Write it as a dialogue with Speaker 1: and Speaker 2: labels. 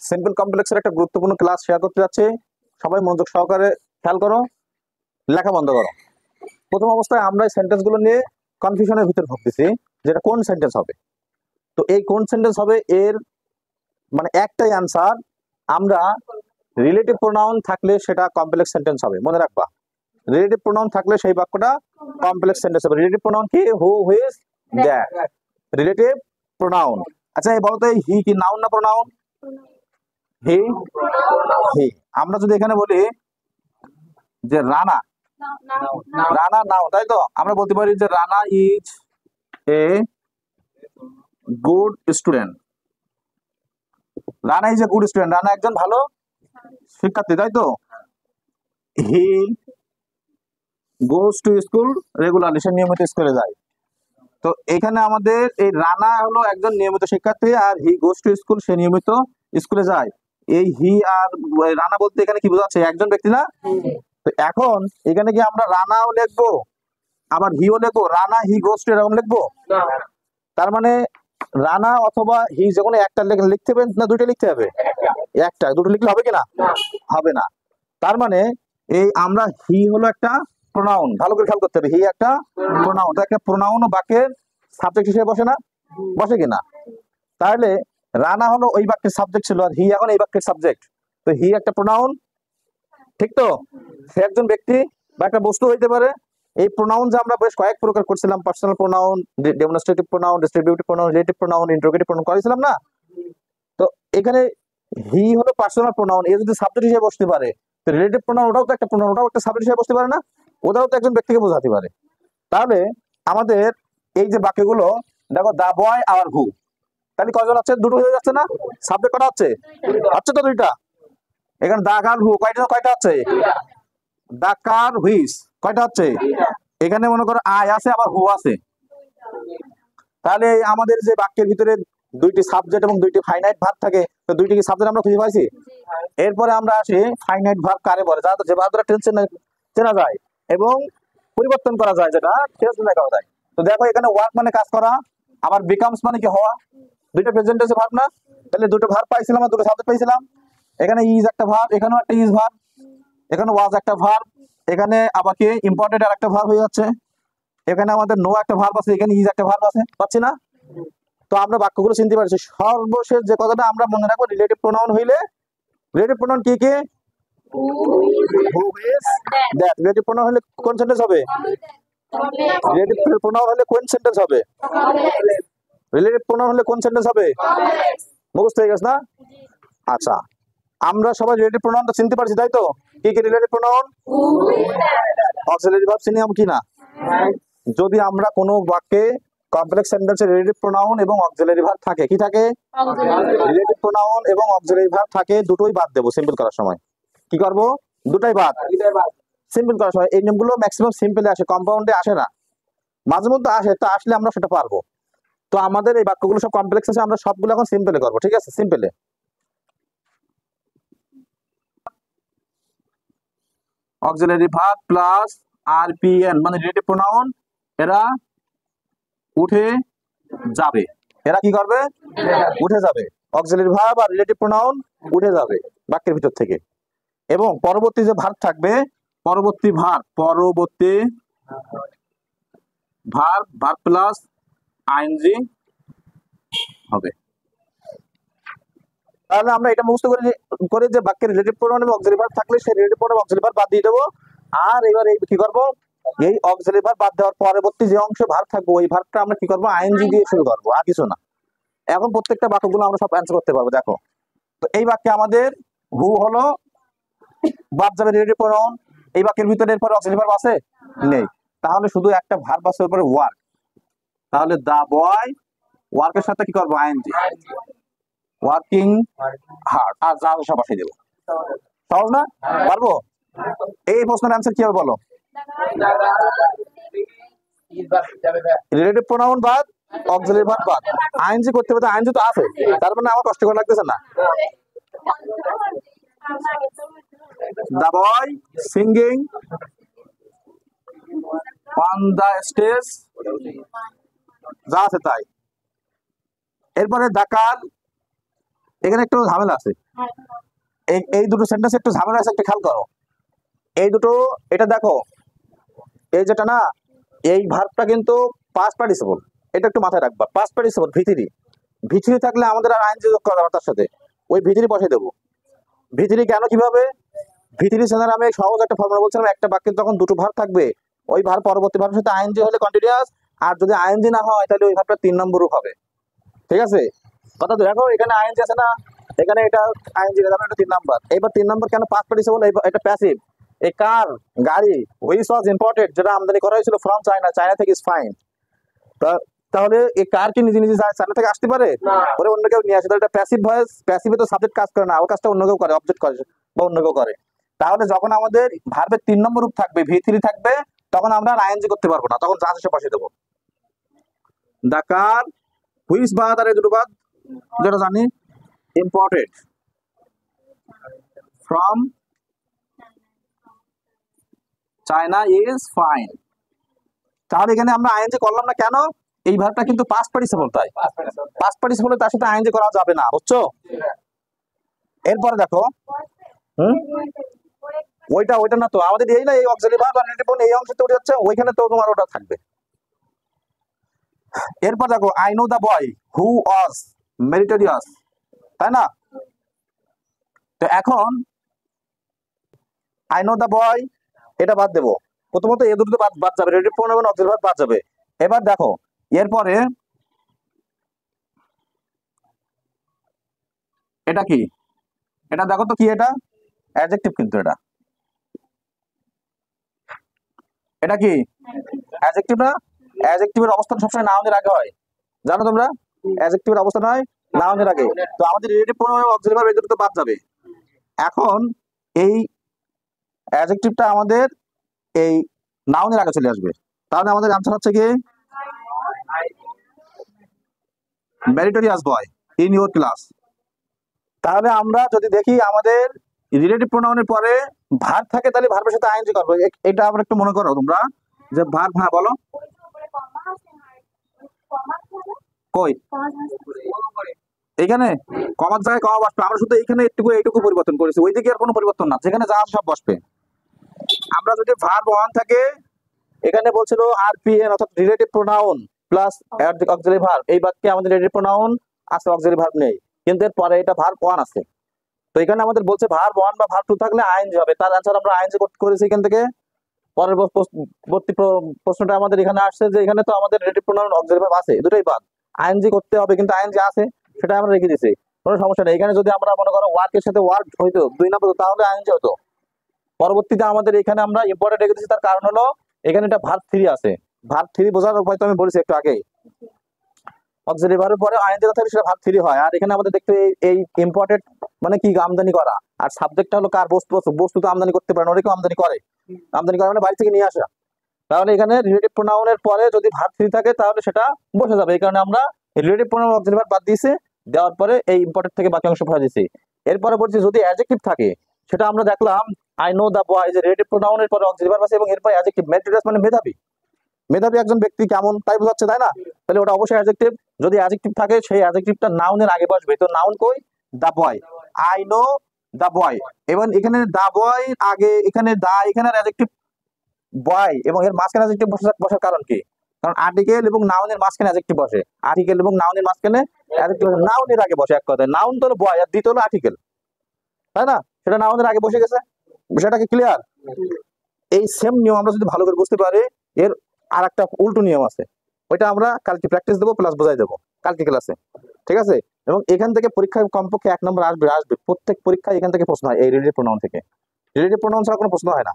Speaker 1: Simple কমপ্লেক্সের একটা গুরুত্বপূর্ণ ক্লাস শেয়ার করতে যাচ্ছি। সবাই মনোযোগ সহকারে খেয়াল করো, লেখা বন্ধ করো। প্রথম অবস্থায় আমরা এই সেন্টেন্স গুলো নিয়ে কনফিউশনের ভিতরে ভুগতেছি, যেটা কোন সেন্টেন্স হবে। তো এই কোন সেন্টেন্স হবে এর মানে একটাই অ্যান্সার, আমরা রিলেটিভ প্রোনাউন থাকলে সেটা কমপ্লেক্স সেন্টেন্স হবে। মনে রাখবা, রিলেটিভ প্রোনাউন থাকলে সেই বাক্যটা কমপ্লেক্স সেন্টেন্স হবে। রিলেটিভ প্রোনাউন কি? হু, হুইচ, দ্যাট, রিলেটিভ প্রোনাউন। আচ্ছা এই বলতো, হি কি নাউন না প্রোনাউন? হি, হি। আমরা যদি এখানে বলি যে রানা, রানা নাউন, তাই তো? আমরা বলতে পারি যে Rana is a good student. Rana is a good student, Rana একজন ভালো শিক্ষার্থী, তাই তো? হি গোজ টু স্কুল রেগুলারলি, সে নিয়মিত স্কুলে যায়। তো এখানে আমাদের এই রানা হলো একজন নিয়মিত শিক্ষার্থী, আর হি গোজ টু স্কুল, সে নিয়মিত স্কুলে যায়। এই হি আর রানা বলতে এখানে কি বোঝাচ্ছে? একজন ব্যক্তি না? তো এখন এখানে কি আমরা রানাও লিখবো আবার হিও লিখবো? রানা হি গোজ টু এরকম লিখবো? তার মানে রানা অথবা হি যখন একটা লিখতে হবে না দুইটা লিখতে হবে? একটা, দুটো লিখলে হবে কিনা? হবে না। তার মানে এই আমরা হি হলো একটা প্রোনাউন, ভালো করে খেয়াল করতে হবে, হি একটা প্রোনাউন। একটা প্রোনাউন ও বাক্যের সাবজেক্ট হিসেবে বসে না? বসে কিনা? তাহলে রানা হলো ওই বাক্যের সাবজেক্ট ছিল, আর হি এখন এই বাক্যের সাবজেক্ট। তো হি একটা প্রোনাউন, ঠিক তো? সে একজন ব্যক্তি বা একটা বস্তু হইতে পারে। এই প্রোনাউন যে আমরা বেশ কয়েক প্রকার করছিলাম, personal pronoun, demonstrative pronoun, distributive pronoun, relative pronoun, interrogative pronoun করেছিলাম না? তো এখানে হি হলো পার্সোনাল প্রোনাউন, এ যদি সাবজেক্ট হিসেবে বসতে পারে, তো রিলেটিভ প্রোনাউন ওটাও তো একটা প্রোনাউন, ওটাও একটা সাবজেক্ট হিসেবে বসতে পারে না? ওটাও তো একজন ব্যক্তিকে বোঝাতে পারে। তাহলে আমাদের এই যে বাক্যগুলো দেখো, দা বয় আর হু, তাহলে কয়জন আছে? দুটো হয়ে যাচ্ছে না? সাবজেক্ট কটা আছে? হচ্ছে তো দুইটা। এখানে দা গার্ল হু কয়টা আছে? দা কার হুইচ কয়টা হচ্ছে? এখানে মনে করো আই আছে আবার হু আছে। তাহলে আমাদের যে বাক্যের ভিতরে দুইটি সাবজেক্ট এবং দুইটি ফাইনাইট ভার্ব থাকে, তো দুইটি কি সাবজেক্ট আমরা খুঁজে পাইছি? এরপরে আমরা আসি ফাইনাইট ভার্ব কারে বলে, যা যে ভার্ব দ্বারা টেন্স চেনা যায় এবং পরিবর্তন করা যায়, যেটা টেন্স লেখা যায়। তো দেখো এখানে ওয়ার্ক মানে কাজ করা, আবার বিকামস মানে কি হওয়া, দুইটা প্রেজেন্ট টেন্সে ভার্ব না? তাহলে দুটো ভার্ব পাইছিলাম আর দুটো সাবজেক্ট পাইছিলাম। এখানে ইজ একটা ভার্ব, এখানেও একটা ইজ ভার্ব, এখানে ওয়াজ একটা ভার্ব, এখানে আবার কি ইম্পর্টেন্ট আর একটা ভার্ব হয়ে যাচ্ছে। এখানে আমাদের নো একটা ভার্ব আছে, এখানে ইজ একটা ভার্ব আছে, পাচ্ছি না? তো আমরা বাক্যগুলো চিনতে পারছি। সর্বশেষ যে কথাটা আমরা মনে রাখবো, রিলেটিভ প্রোনাউন হইলে, রিলেটিভ প্রোনাউন কি কি? Who is that. Relative pronoun হলে কোন সেন্টেন্স হবে? রিলেটিভ প্রোনাউন হলে কোন সেন্টেন্স হবে? রিলেটিভ প্রোনাউন হলে কোন সেন্টেন্স হবে? মুখস্থ হয়ে গেছে না? আচ্ছা, আমরা সবাই রিলেটিভ প্রোনাউনটা চিনতে পারছি, তাই তো? কি কি রিলেটিভ প্রোনাউন? অক্সিলারি ভার্ব চিনি আমরা কি না? যদি আমরা কোনো বাক্যে কমপ্লেক্স সেন্টেন্সে রিলেটিভ প্রোনাউন এবং অক্সিলারি ভার্ব থাকে, কি থাকে? রিলেটিভ প্রোনাউন এবং অক্সিলারি ভার্ব থাকে, দুটোই বাদ দেবো সিম্পল করার সময়। কি করব? দুটাই বাদ। সিম্পল করার সময় এই নিয়মগুলো ম্যাক্সিমাম সিম্পলে আসে, কম্পাউন্ডে আসে না। মাঝে মধ্যে আসে, তো আসলে আমরা সেটা পারবো। তো আমাদের এই বাক্যগুলো সব কমপ্লেক্স আছে, আমরা সবগুলো এখন সিম্পলে করবো, ঠিক আছে? সিম্পলে অক্সিলারি ভার্ব প্লাস আরপিএন মানে রিলেটিভ প্রোনাউন, এরা উঠে যাবে। এরা কি করবে? উঠে যাবে। অক্সিলারি ভার্ব আর রিলেটিভ প্রোনাউন উঠে যাবে বাক্যের ভিতর থেকে। এবং পরবর্তী যে ভার্ব থাকবে, পরবর্তী ভার্ব প্লাস আইএনজি হবে। তাহলে আমরা এটা মুখস্থ করে যে বাক্যের রিলেটিভ প্রোনাউন এবং অক্সিলারি ভার্ব থাকলে সেই রিলেটিভ প্রোনাউন অক্সিলারি ভার্ব বাদ দিয়ে দেবো। আর এবার এই কি করব? এই অক্সিলারি ভার্ব বাদ দেওয়ার পরবর্তী যে অংশ ভার্ব থাকবে, ওই ভার্বটা আমরা কি করব? আইএনজি দিয়ে শুরু করবো, আর কিছু না। এখন প্রত্যেকটা বাক্যগুলো আমরা সব অ্যান্সার করতে পারবো। দেখো, তো এই বাক্যে আমাদের হু হলো বাদ যাবে রিলেটিভ প্রোনাউন, এই বাক্যের ভিতরে এরপরে অক্সিলারি ভার্ব আছে? নেই। তাহলে শুধু একটা ভার্ব আছে উপরে ওয়ার্ক। তাহলে দা বয় ওয়ার্কের সাথে কি করবো? আইএনজি, ওয়ার্কিং হার্ড, আর যা সব বসাই দেবো। সহজ না? পারবো? এই প্রশ্নের অ্যান্সার কি হবে বলো? রিলেটিভ প্রোনাউন বাদ, অক্সিলারি ভার্ব বাদ, আইএনজি করতে হবে। আইএনজি তো আছে, তার মানে আমার কষ্ট করে লাগতেছে না। The boy singing on the stage, যা আছে তাই। এরপরে the car এখানে একটু ঝামেলা আছে, এই দুটো সেন্টেন্স একটু ঝামেলা আছে, একটু খেয়াল করো। এই দুটো, এটা দেখো, এই যেটা না, এই ভার্বটা কিন্তু পাস্ট পার্টিসিপল, এটা একটু মাথায় রাখবা। পাস্ট পার্টিসিপল ভিথিরি, ভিথিরি থাকলে আমাদের আর আইএনজি যোগ করা যাবে তার সাথে, ওই ভিথিরি বসে দেবো। ভিথিরি কেন, কিভাবে ভিথিরি সেনার আমি সহজ একটা ফর্মুলা বলছিলাম, একটা বাক্যে যখন দুটো ভার্ব থাকবে, ওই ভার্ব পরবর্তী ভার্বের সাথে আইএনজি হলে কন্টিনিউয়াস, আর যদি আইএনজি না হয় তাহলে ওই ভার্বটা 3 নম্বর রূপ হবে। ঠিক আছে, কথা তো দেখো, এখানে আইএনজি আছে না, এখানে এটা আইএনজি, এটা 3 নাম্বার। এবার 3 নাম্বার কেন পাস্ট পার্টিসিপল, এটা প্যাসিভ। এই কার, গাড়ি, হুইচ ওয়াজ ইম্পোর্টেড, যেটা আমদানি করা হয়েছিল ফ্রম চায়না, চায়না থেকে ইজ ফাইন। তাহলে এই কার কি নিজে নিজে চায়না থেকে আসতে পারে, ওরে অন্য কেউ নিয়ে আসে, তাহলে এটা প্যাসিভ ভয়েস। প্যাসিভে তো সাবজেক্ট কাজ করে না, ও কাজটা অন্য কেউ করে, অবজেক্ট করে বা অন্য কেউ করে। তাহলে যখন আমাদের ভার্বের 3 নম্বর রূপ থাকবে, ভি3 থাকবে, তখন আমরা আইএনজি করতে পারবো না, তখন জাস্ট এসে বসে দেবো। দা কার, হুইচ বাদ আর এই দুটো বাদ, যেটা জানি, imported from China is fine. তাহলে এখানে আমরা আইএনজি করলাম না কেন, এই ভার্বটা কিন্তু পাস্ট পার্টিসিপল, তাই পাস্ট পার্টিসিপল, তার সাথে আইএনজি করা যাবে না, বুঝছো? এরপরে দেখো, ওইটা না তো আমাদের, এই না, এই অক্সিলারি ভার্ব আর নেগেটিভ এই অংশে তো যাচ্ছে, ওইখানে তো তোমার ওটা থাকবে। এরপর দেখো, I know the boy who was meritorious, তাই না? তো এখন আই নো দ্য বয়, এটা বাদ দেবো। প্রথমত এই দুটো বাদ যাবে, রেডিটিভ প্রোনাউন এবং অক্সিলারি ভার্ব বাদ যাবে। এবার দেখো, এরপরে এটা কি, এটা দেখো তো কি, এটা অ্যাডজেক্টিভ, কিন্তু এটা কি অ্যাডজেক্টিভ না? অ্যাডজেক্টিভের অবস্থান সবসময় নাউনের আগে হয়, জানো তোমরা? অ্যাডজেক্টিভের অবস্থান হয় নাউনের আগে। তো আমাদের রিলেটিভ প্রোনাউন এবং অক্সিলারি ভার্ব এই দুটো তো বাদ যাবে। এখন এই অ্যাডজেক্টিভটা আমাদের এই নাউনের আগে চলে আসবে। তাহলে আমাদের আনসার হচ্ছে কি, meritorious boy in your class. তাহলে আমরা যদি দেখি আমাদের রিলেটিভ প্রোনাউনের পরে ভার্ব থাকে, তাহলে ভার্বের সাথে আইএনজি করবো। এটা আমরা একটু মনে করো তোমরা, যে ভার্ব, হ্যাঁ বলো, কই এইখানে কমার জায়গায় কমা বসবে, আমরা শুধু এইখানে এইটুকু পরিবর্তন করেছি, ওইদিকে আর কোনো পরিবর্তন না, যেখানে যা আছে সব বসবে। আমরা যদি ভার্ব 1 থাকে, এখানে বলছিল আরপিএন অর্থাৎ relative pronoun plus auxiliary verb, এই বাক্যে আমাদের রিলেটিভ প্রোনাউন আছে, অক্সিলারি ভার্ব নেই, কিন্তু এর পরে এটা ভার্ব 1 আছে। তো এখানে আমাদের বলছে ভার্ব 1 বা ভার্ব 2 থাকলে আইএনজি হবে, তার আনসার আমরা আইএনজি করেছি এখান থেকে। পরবর্তী প্রশ্নটা আমাদের এখানে আসছে যে এখানে তো আমাদের রিলেটিভ প্রোনাউন অক্সিলারি ভার্ব আছে, দুটোই বাদ, আইএনজি করতে হবে, কিন্তু আইএনজি আছে, সেটা আমরা রেখে দিয়েছি, কোনো সমস্যা নেই। এখানে যদি আমরা মনে করো ওয়ার্কের সাথে ওয়ার্ক হইতো 2 নম্বর, তাহলে আইএনজি হতো। পরবর্তীতে আমাদের এখানে আমরা ইম্পর্টেন্ট রেখে দিয়েছি, তার কারণ হলো এখানে এটা ভার্ব 3 আছে। ভার্ব 3 বোঝার উপায় তো আমি বলেছি একটু আগেই, অক্সিলারি ভার্বের পরে আইএনজি থাকে, সেটা ভার্ব 3 হয়। আর এখানে আমাদের দেখতে এই ইম্পর্টেন্ট মানে কি, আমদানি করা, আর সাবজেক্টটা হলো কার, বস্তু তো আমদানি করতে পারে না, ওরা কেউ আমদানি করে, আমদানি করা মানে বাড়ি থেকে নিয়ে আসা। তাহলে এখানে রিলেটিভ প্রোনাউনের পরে যদি ভার্ব 3 থাকে তাহলে সেটা বসে যাবে, এই কারণে আমরা রিলেটিভ প্রোনাউন অক্সিলারি ভার্ব বাদ দিয়েছি, দেওয়ার পরে এই ইম্পর্টেন্ট থেকে বাকি অংশ ভরে দিয়েছি। এরপরে বলছি যদি অ্যাডজেক্টিভ থাকে, সেটা আমরা দেখলাম আই নো দ্য বয়, যে রিলেটিভ প্রোনাউনের পরে অক্সিলারি ভার্ব আছে এবং এরপর অ্যাডজেক্টিভ, মেরিটোরিয়াস মানে মেধাবী, মেধাবী একজন ব্যক্তি কেমন তাই বোঝাচ্ছে, তাই না? তাহলে ওটা অবশ্যই অ্যাডজেক্টিভ। যদি অ্যাডজেক্টিভ থাকে, সেই অ্যাডজেক্টিভটা নাউনের আগে বসবে। তো নাউন কই, দা বয়, আই নো দা বয়। এবং এখানে দা বয় আগে, এখানে দা, এখানে অ্যাডজেক্টিভ বয়, এবং এর মাঝখানে অ্যাডজেক্টিভ বসার কারণ কি? কারণ আর্টিকেল এবং নাউনের মাঝখানে অ্যাডজেক্টিভ বসে, আর্টিকেল এবং নাউনের মাঝখানে অ্যাডজেক্টিভ নাউনের আগে বসে। এক কথায় নাউন তো হলো বয়, আর দ্বিতীয় হলো আর্টিকেল, তাই না? সেটা নাউনের আগে বসে গেছে, বিষয়টা কি ক্লিয়ার? এই সেম নিয়ম আমরা যদি ভালো করে বুঝতে পারি, এর আর একটা উল্টো নিয়ম আছে, ওইটা আমরা কালকে প্র্যাকটিস দেবো, প্লাস বোঝাই দেবো কালকে ক্লাসে, ঠিক আছে? এবং এখান থেকে পরীক্ষায় কমপক্ষে 1 নম্বর আসবে, প্রত্যেক পরীক্ষায় এখান থেকে প্রশ্ন হয়, এই রিলেটিভ প্রোনাউন থেকে। রিলেটিভ প্রোনাউন ছাড়া কোনো প্রশ্ন হয় না।